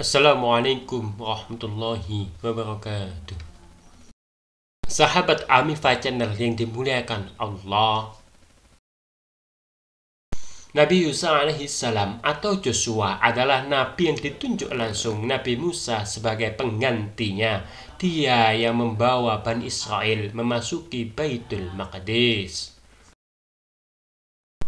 Assalamualaikum warahmatullahi wabarakatuh. Sahabat Amifa Channel yang dimuliakan Allah, Nabi Yusuf alaihissalam atau Joshua adalah nabi yang ditunjuk langsung Nabi Musa sebagai penggantinya. Dia yang membawa Bani Israel memasuki Baitul Maqdis.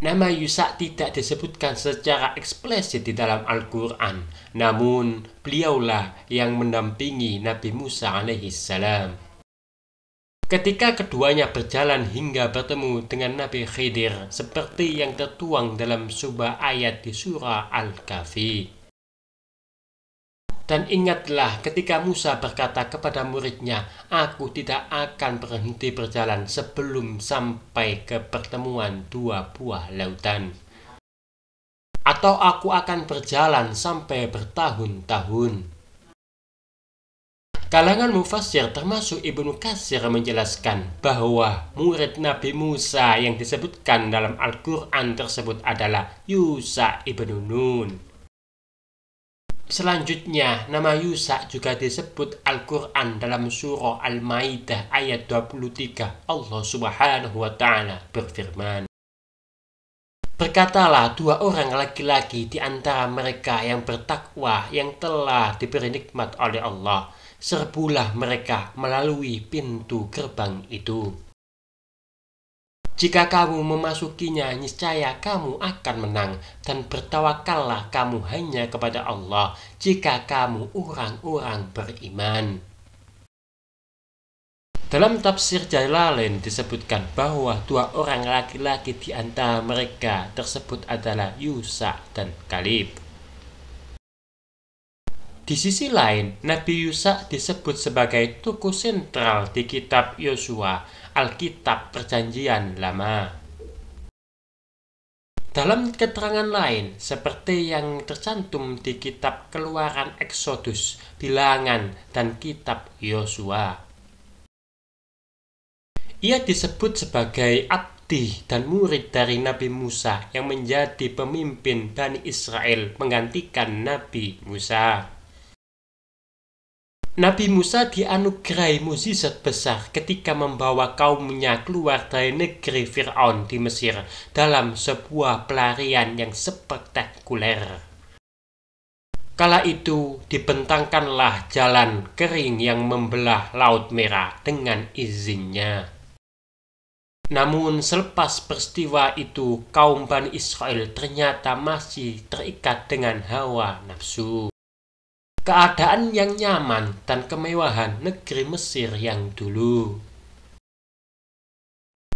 Nama Yusuf tidak disebutkan secara eksplisit di dalam Al-Quran, namun beliaulah yang mendampingi Nabi Musa alaihissalam. Ketika keduanya berjalan hingga bertemu dengan Nabi Khidir, seperti yang tertuang dalam sebuah ayat di surah Al-Kahfi. Dan ingatlah ketika Musa berkata kepada muridnya, "Aku tidak akan berhenti berjalan sebelum sampai ke pertemuan dua buah lautan. Atau aku akan berjalan sampai bertahun-tahun." Kalangan mufassir termasuk Ibnu Katsir menjelaskan bahwa murid Nabi Musa yang disebutkan dalam Al-Quran tersebut adalah Yusha ibnu Nun. Selanjutnya, nama Yusha juga disebut Al-Quran dalam surah Al-Maidah ayat 23. Allah Subhanahu wa Ta'ala berfirman, "Berkatalah dua orang laki-laki di antara mereka yang bertakwa yang telah diberi nikmat oleh Allah. Serbulah mereka melalui pintu gerbang itu. Jika kamu memasukinya, niscaya kamu akan menang, dan bertawakallah kamu hanya kepada Allah jika kamu orang-orang beriman." Dalam tafsir Jalalain disebutkan bahwa dua orang laki-laki di antara mereka tersebut adalah Yusha dan Kalib. Di sisi lain, Nabi Yusha disebut sebagai tokoh sentral di kitab Yosua, Alkitab Perjanjian Lama. Dalam keterangan lain, seperti yang tercantum di kitab Keluaran Eksodus, Bilangan, dan kitab Yosua, ia disebut sebagai abdi dan murid dari Nabi Musa yang menjadi pemimpin Bani Israel menggantikan Nabi Musa. Nabi Musa dianugerahi mukjizat besar ketika membawa kaumnya keluar dari negeri Fir'aun di Mesir dalam sebuah pelarian yang spektakuler. Kala itu dibentangkanlah jalan kering yang membelah Laut Merah dengan izinnya. Namun selepas peristiwa itu, kaum Bani Israel ternyata masih terikat dengan hawa nafsu. Keadaan yang nyaman dan kemewahan negeri Mesir yang dulu.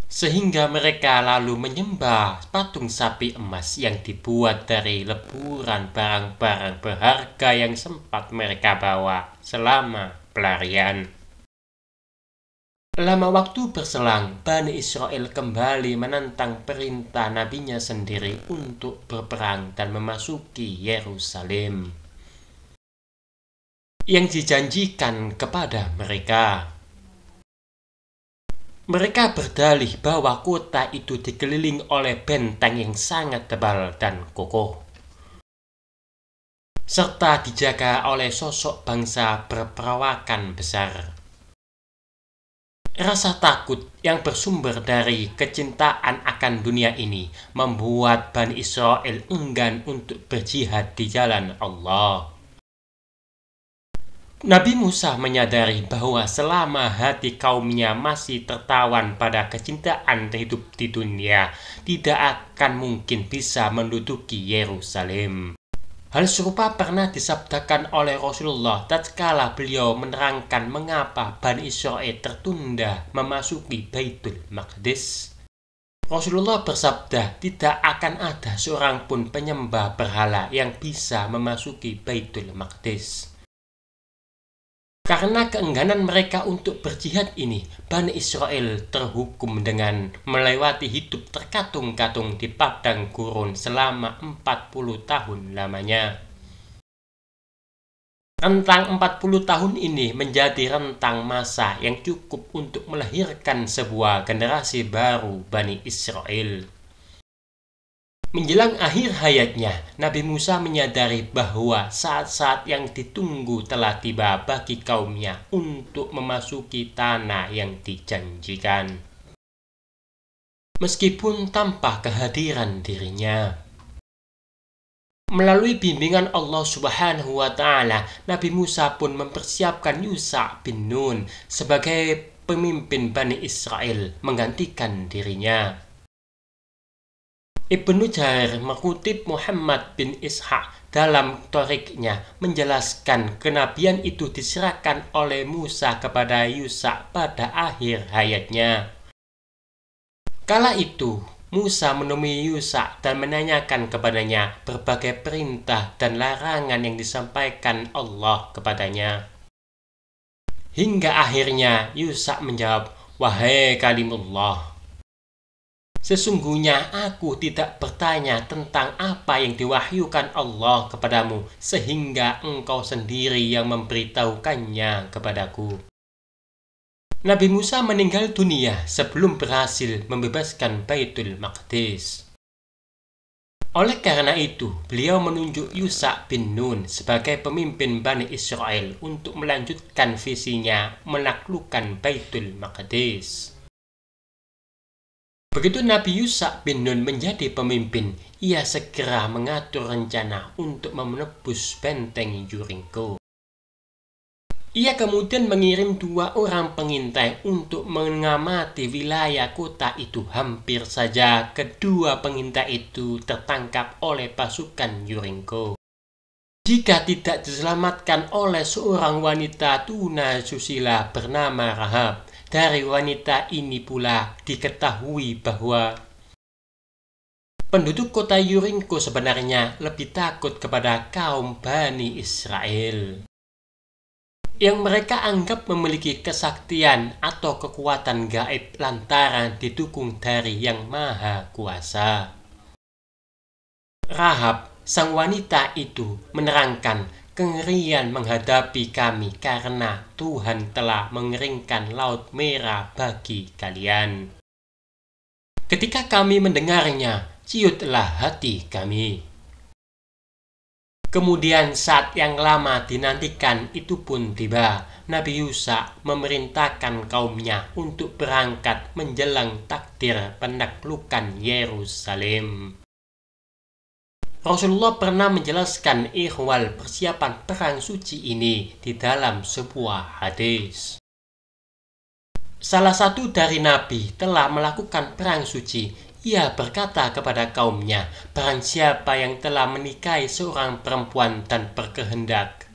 Sehingga mereka lalu menyembah patung sapi emas yang dibuat dari leburan barang-barang berharga yang sempat mereka bawa selama pelarian. Lama waktu berselang, Bani Israel kembali menentang perintah nabinya sendiri untuk berperang dan memasuki Yerusalem yang dijanjikan kepada mereka. Mereka berdalih bahwa kota itu dikelilingi oleh benteng yang sangat tebal dan kokoh, serta dijaga oleh sosok bangsa berperawakan besar. Rasa takut yang bersumber dari kecintaan akan dunia ini membuat Bani Israel enggan untuk berjihad di jalan Allah. Nabi Musa menyadari bahwa selama hati kaumnya masih tertawan pada kecintaan hidup di dunia, tidak akan mungkin bisa menduduki Yerusalem. Hal serupa pernah disabdakan oleh Rasulullah tatkala beliau menerangkan mengapa Bani Israel tertunda memasuki Baitul Maqdis. Rasulullah bersabda, tidak akan ada seorang pun penyembah berhala yang bisa memasuki Baitul Maqdis. Karena keengganan mereka untuk berjihad ini, Bani Israel terhukum dengan melewati hidup terkatung-katung di padang gurun selama 40 tahun lamanya. Rentang 40 tahun ini menjadi rentang masa yang cukup untuk melahirkan sebuah generasi baru Bani Israel. Menjelang akhir hayatnya, Nabi Musa menyadari bahwa saat-saat yang ditunggu telah tiba bagi kaumnya untuk memasuki tanah yang dijanjikan. Meskipun tanpa kehadiran dirinya. Melalui bimbingan Allah Subhanahu wa Ta'ala, Nabi Musa pun mempersiapkan Yusha bin Nun sebagai pemimpin Bani Israel menggantikan dirinya. Ibnu Jarir mengutip Muhammad bin Ishaq dalam Thoriqnya menjelaskan kenabian itu diserahkan oleh Musa kepada Yusha pada akhir hayatnya. Kala itu, Musa menemui Yusha dan menanyakan kepadanya berbagai perintah dan larangan yang disampaikan Allah kepadanya. Hingga akhirnya Yusha menjawab, "Wahai kalimullah, sesungguhnya aku tidak bertanya tentang apa yang diwahyukan Allah kepadamu, sehingga engkau sendiri yang memberitahukannya kepadaku." Nabi Musa meninggal dunia sebelum berhasil membebaskan Baitul Maqdis. Oleh karena itu, beliau menunjuk Yusha bin Nun sebagai pemimpin Bani Israel untuk melanjutkan visinya menaklukkan Baitul Maqdis. Begitu Nabi Yusha bin Nun menjadi pemimpin, ia segera mengatur rencana untuk menebus benteng Jericho. Ia kemudian mengirim 2 orang pengintai untuk mengamati wilayah kota itu. Hampir saja kedua pengintai itu tertangkap oleh pasukan Jericho. Jika tidak diselamatkan oleh seorang wanita tunasusila bernama Rahab. Dari wanita ini pula diketahui bahwa penduduk kota Jericho sebenarnya lebih takut kepada kaum Bani Israel, yang mereka anggap memiliki kesaktian atau kekuatan gaib lantaran didukung dari Yang Maha Kuasa. Rahab, sang wanita itu, menerangkan, "Kengerian menghadapi kami karena Tuhan telah mengeringkan Laut Merah bagi kalian. Ketika kami mendengarnya, ciutlah hati kami." Kemudian saat yang lama dinantikan itu pun tiba. Nabi Yusha memerintahkan kaumnya untuk berangkat menjelang takdir penaklukan Yerusalem. Rasulullah pernah menjelaskan ihwal persiapan perang suci ini di dalam sebuah hadis. Salah satu dari Nabi telah melakukan perang suci. Ia berkata kepada kaumnya, "Barang siapa yang telah menikahi seorang perempuan dan berkehendak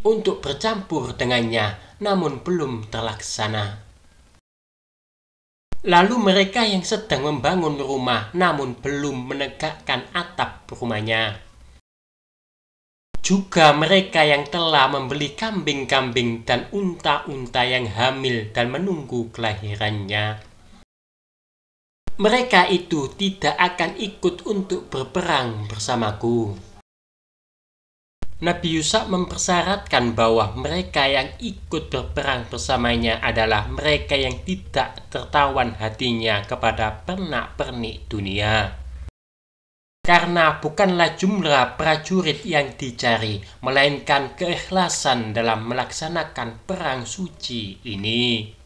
untuk bercampur dengannya, namun belum terlaksana. Lalu mereka yang sedang membangun rumah, namun belum menegakkan atap rumahnya. Juga mereka yang telah membeli kambing-kambing dan unta-unta yang hamil dan menunggu kelahirannya. Mereka itu tidak akan ikut untuk berperang bersamaku." Nabi Yusha mempersyaratkan bahwa mereka yang ikut berperang bersamanya adalah mereka yang tidak tertawan hatinya kepada pernak-pernik dunia. Karena bukanlah jumlah prajurit yang dicari, melainkan keikhlasan dalam melaksanakan perang suci ini.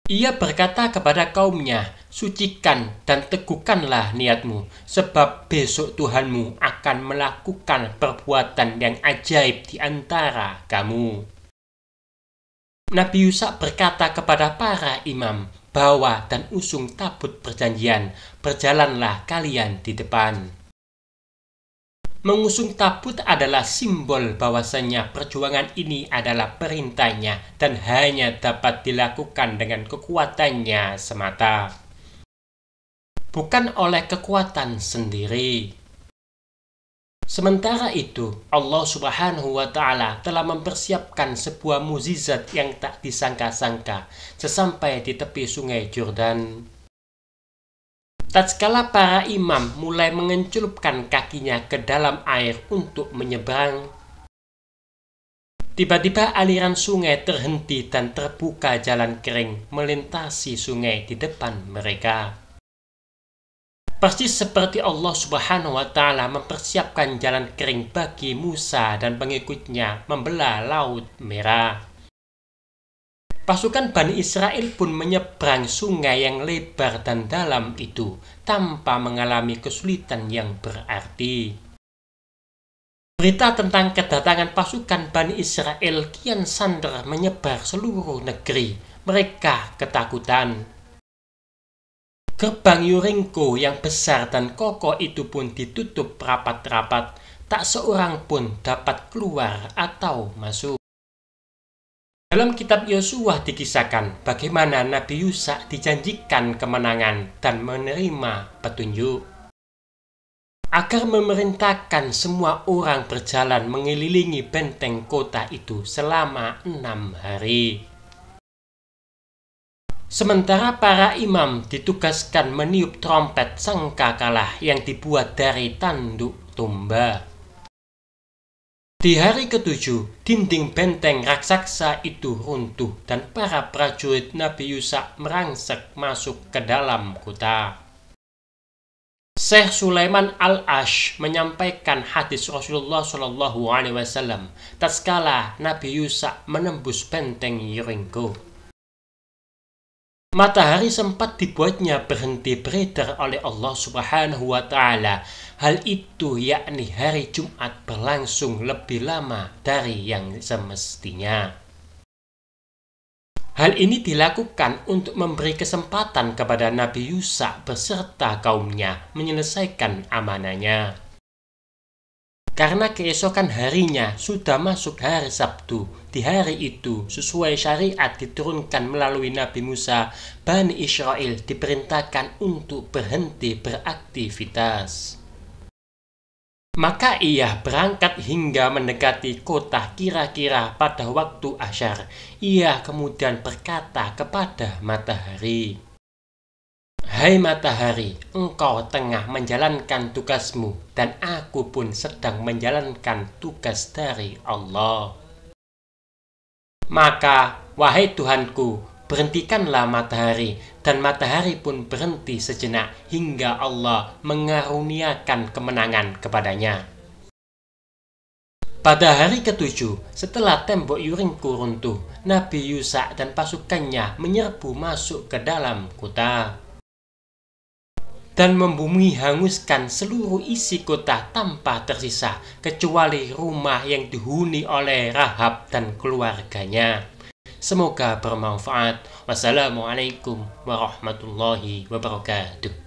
Ia berkata kepada kaumnya, "Sucikan dan teguhkanlah niatmu, sebab besok Tuhanmu akan melakukan perbuatan yang ajaib di antara kamu." Nabi Yusha berkata kepada para imam, "Bawa dan usung tabut perjanjian, berjalanlah kalian di depan." Mengusung tabut adalah simbol bahwasanya perjuangan ini adalah perintahnya dan hanya dapat dilakukan dengan kekuatannya semata, bukan oleh kekuatan sendiri. Sementara itu, Allah Subhanahu wa Ta'ala telah mempersiapkan sebuah mukjizat yang tak disangka-sangka sesampai di tepi sungai Yordan. Tatkala para imam mulai mengenculupkan kakinya ke dalam air untuk menyeberang, tiba-tiba aliran sungai terhenti dan terbuka jalan kering melintasi sungai di depan mereka. Persis seperti Allah Subhanahu wa Ta'ala mempersiapkan jalan kering bagi Musa dan pengikutnya membelah Laut Merah. Pasukan Bani Israel pun menyeberang sungai yang lebar dan dalam itu tanpa mengalami kesulitan yang berarti. Berita tentang kedatangan pasukan Bani Israel kian santer menyebar seluruh negeri. Mereka ketakutan. Gerbang Yeriko yang besar dan kokoh itu pun ditutup rapat-rapat. Tak seorang pun dapat keluar atau masuk. Dalam kitab Yosua dikisahkan bagaimana Nabi Yusa dijanjikan kemenangan dan menerima petunjuk agar memerintahkan semua orang berjalan mengelilingi benteng kota itu selama 6 hari. Sementara para imam ditugaskan meniup trompet sangkakala yang dibuat dari tanduk domba. Di hari ke-7, dinding benteng raksasa itu runtuh dan para prajurit Nabi Yusa merangsek masuk ke dalam kota. Syekh Sulaiman Al-Ash menyampaikan hadis Rasulullah SAW tatkala Nabi Yusa menembus benteng Yeriko. Matahari sempat dibuatnya berhenti beredar oleh Allah Subhanahu wa Ta'ala. Hal itu yakni hari Jumat berlangsung lebih lama dari yang semestinya. Hal ini dilakukan untuk memberi kesempatan kepada Nabi Yusa beserta kaumnya menyelesaikan amanahnya. Karena keesokan harinya sudah masuk hari Sabtu, di hari itu sesuai syariat diturunkan melalui Nabi Musa, Bani Israel diperintahkan untuk berhenti beraktivitas. Maka ia berangkat hingga mendekati kota kira-kira pada waktu asyar. Ia kemudian berkata kepada matahari, "Hai matahari, engkau tengah menjalankan tugasmu dan aku pun sedang menjalankan tugas dari Allah. Maka, wahai Tuhanku, berhentikanlah matahari." Dan matahari pun berhenti sejenak hingga Allah mengaruniakan kemenangan kepadanya. Pada hari ke-7, setelah tembok Yeriko runtuh, Nabi Yusa dan pasukannya menyerbu masuk ke dalam kota dan membumi hanguskan seluruh isi kota tanpa tersisa, kecuali rumah yang dihuni oleh Rahab dan keluarganya. Semoga bermanfaat. Wassalamualaikum warahmatullahi wabarakatuh.